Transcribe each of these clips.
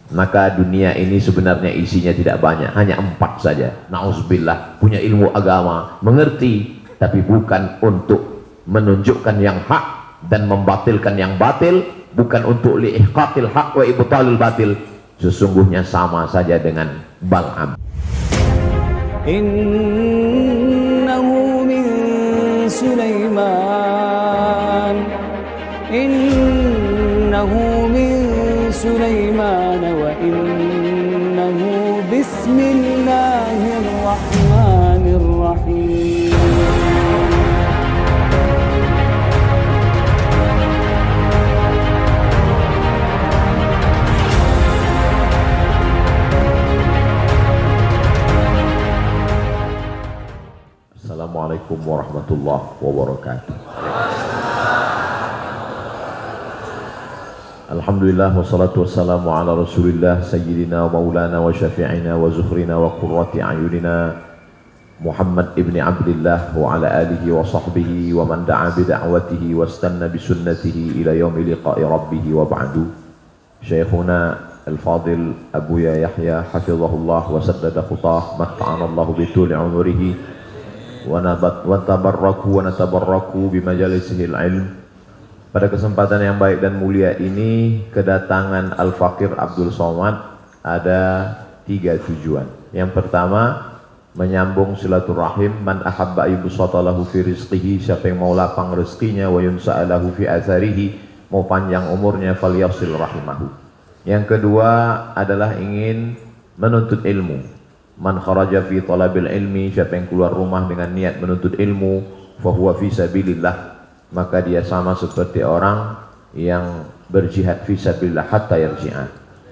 Maka dunia ini sebenarnya isinya tidak banyak, hanya 4 saja. Nauzubillah, punya ilmu agama, mengerti, tapi bukan untuk menunjukkan yang hak dan membatilkan yang batil, bukan untuk liihqaqil haq wa ibtalil batil. Sesungguhnya sama saja dengan Bal'am. Innahu min Sulaiman, innahu min Sulaiman wa innahu bismillahirrahmanirrahim. Assalamualaikum warahmatullahi wabarakatuh. Alhamdulillah wassalatu wassalamu ala rasulillah sayyidina wa maulana wa syafi'ina wa zuhrina wa qurrati ayunina Muhammad ibni Abdillah wa ala alihi wa sahbihi wa man da'a bida'watihi wa istanna bisunnatihi ila yaumi liqa'i rabbih wa ba'du. Syekhuna al-fadil Abuya Yahya hafizahullah wa saddada khutah matta'anallahu bituli umurihi wa tabarraku wa natabarraku bimajalisihi al-ilm. Pada kesempatan yang baik dan mulia ini, kedatangan Al-Faqir Abdul Somad ada 3 tujuan. Yang pertama, menyambung silaturahim. Man ahabba yubsata lahu fi rizqihi, siapa yang mau lapang rezekinya, wa yunsa'a lahu fi atharihi, mau panjang umurnya, falyasil rahimahu. Yang kedua adalah ingin menuntut ilmu. Man kharaja fi talabil ilmi, siapa yang keluar rumah dengan niat menuntut ilmu, fa huwa fi sabilillah, maka dia sama seperti orang yang berjihad fisabilillah hatta yarji'a.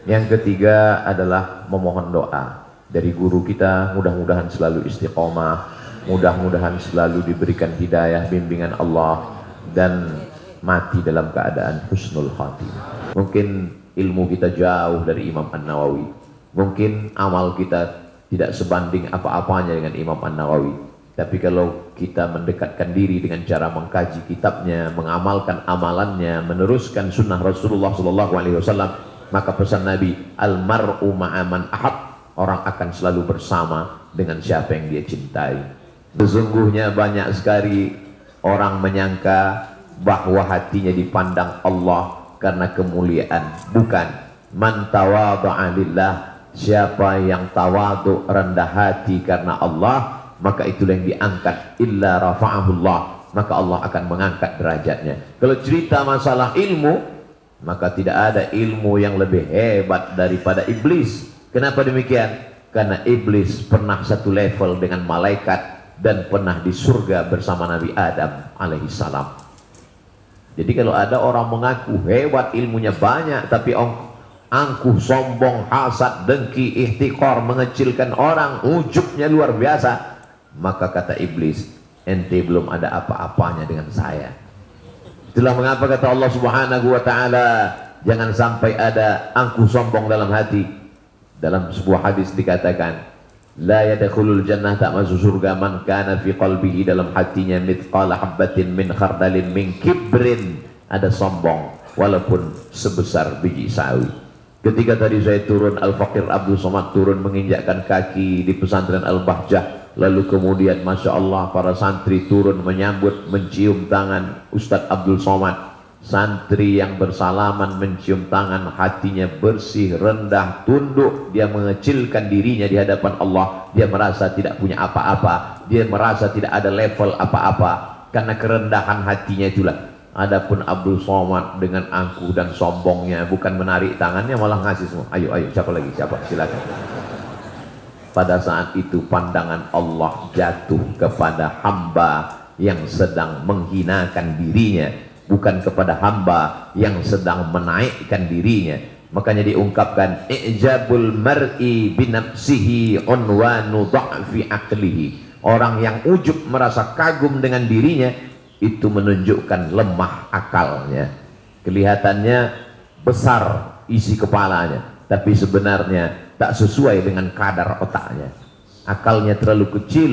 Yang ketiga adalah memohon doa dari guru kita, mudah-mudahan selalu istiqomah, mudah-mudahan selalu diberikan hidayah bimbingan Allah dan mati dalam keadaan husnul khatimah. Mungkin ilmu kita jauh dari Imam An-Nawawi, mungkin amal kita tidak sebanding apa-apanya dengan Imam An-Nawawi. Tapi kalau kita mendekatkan diri dengan cara mengkaji kitabnya, mengamalkan amalannya, meneruskan sunnah Rasulullah SAW, maka pesan Nabi, almar'u ma'aman ahab, orang akan selalu bersama dengan siapa yang dia cintai. Sesungguhnya banyak sekali orang menyangka bahwa hatinya dipandang Allah karena kemuliaan. Bukan. Man tawadha'a lillah, siapa yang tawadhu, rendah hati karena Allah, maka itulah yang diangkat. Illa rafa'ahullah, maka Allah akan mengangkat derajatnya. Kalau cerita masalah ilmu, maka tidak ada ilmu yang lebih hebat daripada iblis. Kenapa demikian? Karena iblis pernah satu level dengan malaikat dan pernah di surga bersama Nabi Adam alaihissalam. Jadi kalau ada orang mengaku hebat, ilmunya banyak, tapi angkuh, sombong, hasad, dengki, ihtiqar, mengecilkan orang, ujubnya luar biasa, maka kata iblis, ente belum ada apa-apanya dengan saya. Itulah mengapa kata Allah Subhanahu wa ta'ala, jangan sampai ada angkuh sombong dalam hati. Dalam sebuah hadis dikatakan, la yadkhulul jannah, tak masuk surga, man kana fi qalbihi, dalam hatinya mithqala habbatin min khardalin min kibrin, ada sombong walaupun sebesar biji sawi. Ketika tadi saya turun, Al-Faqir Abdul Somad turun menginjakkan kaki di pesantren Al-Bahjah, lalu kemudian Masya Allah para santri turun menyambut, mencium tangan Ustadz Abdul Somad. Santri yang bersalaman mencium tangan, hatinya bersih, rendah, tunduk, dia mengecilkan dirinya di hadapan Allah. Dia merasa tidak punya apa-apa, dia merasa tidak ada level apa-apa karena kerendahan hatinya itulah. Adapun Abdul Somad dengan angkuh dan sombongnya, bukan menarik tangannya, malah ngasih semua. Ayo, siapa lagi? Siapa? Silakan. Pada saat itu pandangan Allah jatuh kepada hamba yang sedang menghinakan dirinya, bukan kepada hamba yang sedang menaikkan dirinya. Makanya diungkapkan, i'jabul mar'i binafsihi unwanu dha'fi aqlihi. Orang yang ujub merasa kagum dengan dirinya, itu menunjukkan lemah akalnya. Kelihatannya besar isi kepalanya, tapi sebenarnya tak sesuai dengan kadar otaknya. Akalnya terlalu kecil,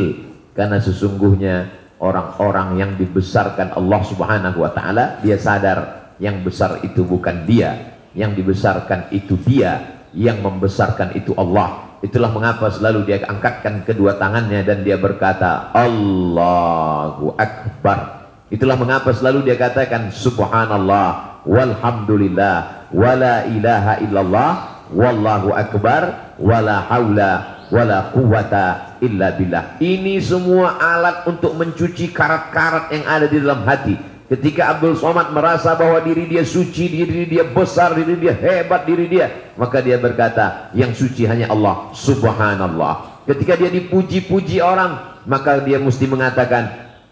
karena sesungguhnya orang-orang yang dibesarkan Allah Subhanahu wa ta'ala, dia sadar yang besar itu bukan dia, yang dibesarkan itu dia. yang membesarkan itu Allah. Itulah mengapa selalu dia angkatkan kedua tangannya dan dia berkata Allahu Akbar. Itulah mengapa selalu dia katakan subhanallah walhamdulillah wala ilaha illallah wallahu akbar wala haula wala quwata illa billah. Ini semua alat untuk mencuci karat-karat yang ada di dalam hati. Ketika Abdul Somad merasa bahwa diri dia suci, diri dia besar, diri dia hebat, diri dia, maka dia berkata yang suci hanya Allah, subhanallah. Ketika dia dipuji-puji orang, maka dia mesti mengatakan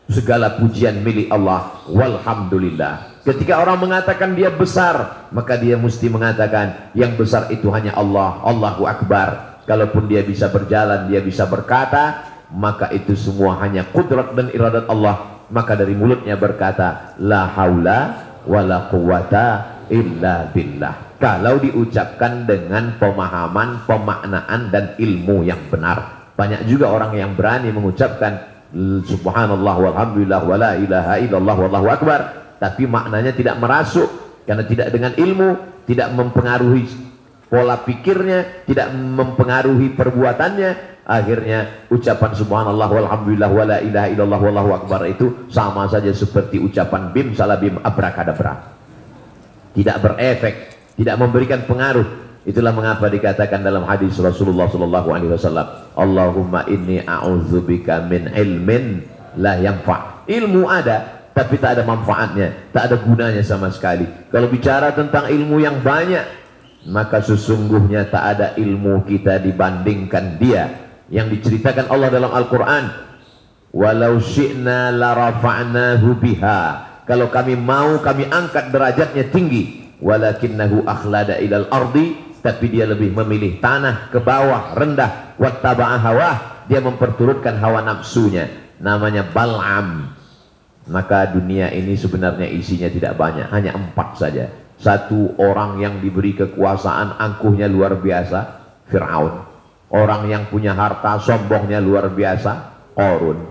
segala pujian milik Allah, walhamdulillah. Ketika orang mengatakan dia besar, maka dia mesti mengatakan yang besar itu hanya Allah, Allahu Akbar. Kalaupun dia bisa berjalan, dia bisa berkata, maka itu semua hanya kudrat dan iradat Allah. Maka dari mulutnya berkata la haula wala quwata illa billah. Kalau diucapkan dengan pemahaman, pemaknaan dan ilmu yang benar. Banyak juga orang yang berani mengucapkan subhanallah walhamdulillah wala ilaha illallah wallahu akbar, tapi maknanya tidak merasuk karena tidak dengan ilmu, tidak mempengaruhi pola pikirnya, tidak mempengaruhi perbuatannya. Akhirnya ucapan subhanallah walhamdulillah wala ilaha illallah wallahu akbar itu sama saja seperti ucapan bim salah bim abrakadabra. Tidak berefek, tidak memberikan pengaruh. Itulah mengapa dikatakan dalam hadis Rasulullah sallallahu alaihi wasallam, Allahumma inni a'udzubika min ilmin la yanfa'. Ilmu ada tapi tak ada manfaatnya, tak ada gunanya sama sekali. Kalau bicara tentang ilmu yang banyak, maka sesungguhnya tak ada ilmu kita dibandingkan dia yang diceritakan Allah dalam Al-Quran. Walau syi'na la rafa'nahu biha. Kalau kami mau, kami angkat derajatnya tinggi. Walakinnahu akhlada ilal ardi. Tapi dia lebih memilih tanah ke bawah, rendah. Wattaba'a hawah. Dia memperturutkan hawa nafsunya. Namanya Bal'am. Maka dunia ini sebenarnya isinya tidak banyak, hanya 4 saja. Satu orang yang diberi kekuasaan, angkuhnya luar biasa, Fir'aun. Orang yang punya harta, sombongnya luar biasa, Qarun.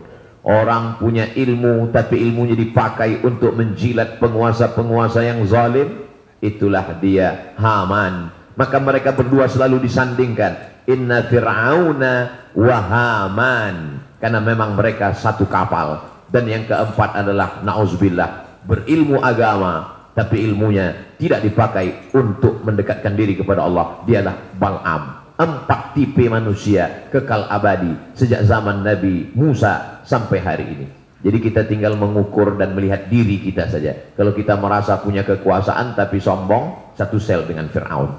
Orang punya ilmu, tapi ilmunya dipakai untuk menjilat penguasa-penguasa yang zalim, itulah dia, Haman. Maka mereka berdua selalu disandingkan, inna fir'auna wa Haman, karena memang mereka satu kapal. Dan yang keempat adalah na'udzubillah, berilmu agama tapi ilmunya tidak dipakai untuk mendekatkan diri kepada Allah. Dialah Bal'am. 4 tipe manusia kekal abadi sejak zaman Nabi Musa sampai hari ini. Jadi kita tinggal mengukur dan melihat diri kita saja. Kalau kita merasa punya kekuasaan tapi sombong, satu sel dengan Fir'aun.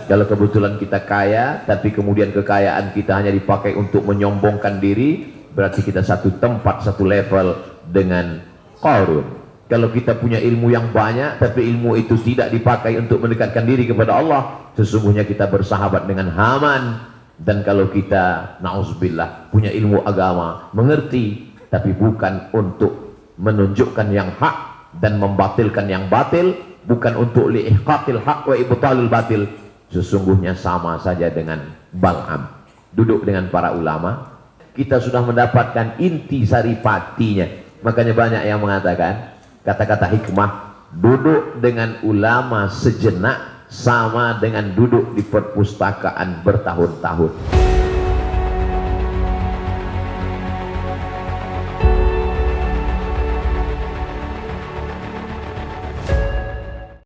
Kalau kebetulan kita kaya tapi kemudian kekayaan kita hanya dipakai untuk menyombongkan diri, berarti kita satu tempat, satu level dengan Qarun. Kalau kita punya ilmu yang banyak tapi ilmu itu tidak dipakai untuk mendekatkan diri kepada Allah, sesungguhnya kita bersahabat dengan Haman. Dan kalau kita na'udzubillah punya ilmu agama, mengerti tapi bukan untuk menunjukkan yang hak dan membatilkan yang batil, bukan untuk li'ihqaqil haq wa ibtalil batil, sesungguhnya sama saja dengan Bal'am. Duduk dengan para ulama, kita sudah mendapatkan inti saripatinya. Makanya banyak yang mengatakan kata-kata hikmah, duduk dengan ulama sejenak sama dengan duduk di perpustakaan bertahun-tahun.